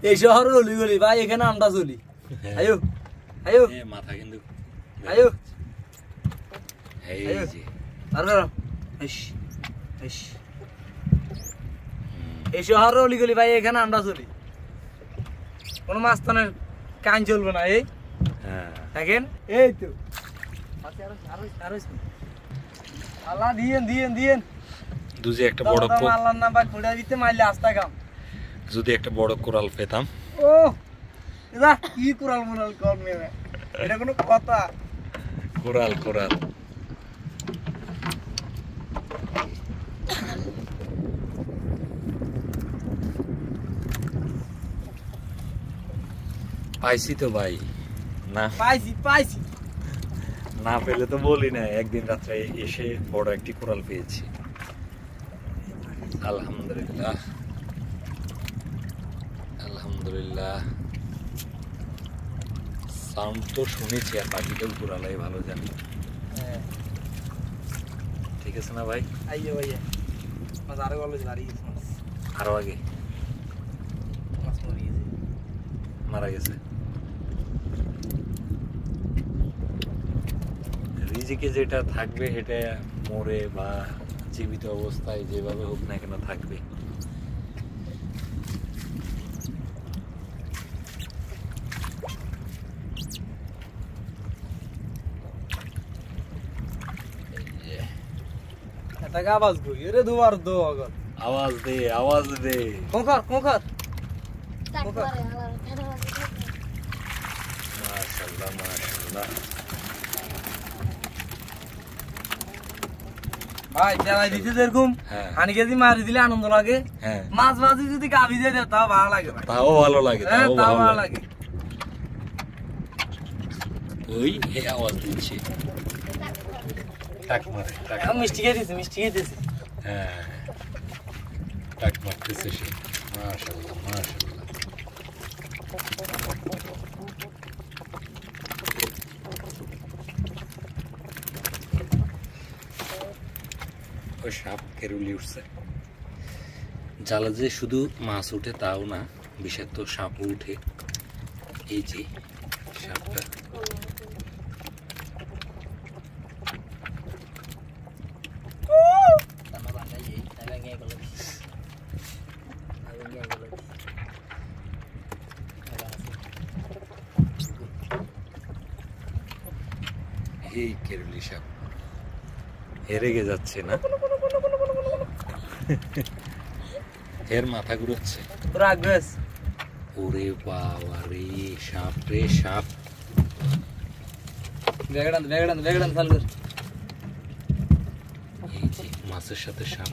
এই শহরে গলি গলি ভাই এখানে আমরা চলি আয়ো আয়ো মাথা কিন্তু আয়ো এই যে আর করো ইস ইস এই শহরে গলি গলি ভাই এখানে আমরা চলি কোন মাস্তানের কান চলবে না এই হ্যাঁ দেখেন এই তো আরো আল্লাহ দিয়েন দুজি একটা বড় আল্লাহর নাম বা খুঁড়া দিতে মাইলে আস্তা কাম যদি একটা বড় কোরাল পেতাম ও এদা কি কোরাল মোরাল কর মেয়ে এটা কোনো কথা কোরাল পাইছি তো ভাই না পাইছি না পেলে তো বলি না একদিন রাত্রে এসে বড় একটি কোরাল পেয়েছি আলহামদুলিল্লাহ সাউন্ড তো শুনেছি আর বাকিটাও কোরালাই ভালো জানি ঠিক আছে না ভাই আইয়ো ভাইয়া মাছ আরো ভালো দাঁড়িয়ে গেছে আরো আগে মাছ মারা গেছে রিজিকে যেটা থাকবে সেটা মরে বা জীবিত অবস্থায় যেভাবে হোক না কেন থাকবে এটা আওয়াজ কই রে দুবার দো আগর আওয়াজ দে কোকর মাশাআল্লাহ ভাই চালাই দিতে এরকম হানি কেজি মারি দিলে আনন্দ লাগে মাছ মাছি যদি গাবি দিয়ে দেয় তাও ভালো লাগে ভাই তাও ভালো লাগে ওই এই আওয়াজ দিচ্ছে টাক মারে মিষ্টি খেতেছি হ্যাঁ টাক মারতেছে সে মাশাআল্লাহ ওই সাপ কেরুলি উঠছে জালে যে শুধু মাছ উঠে তাও না বিষাক্ত সাপও উঠে এই যে সাপটা এই কেরুলি সাপ হেরেগে যাচ্ছে না এর মাথা ঘুরছে ওরে বাবা রে সাপ বেগড়ান এই যে মাছের সাথে সাপ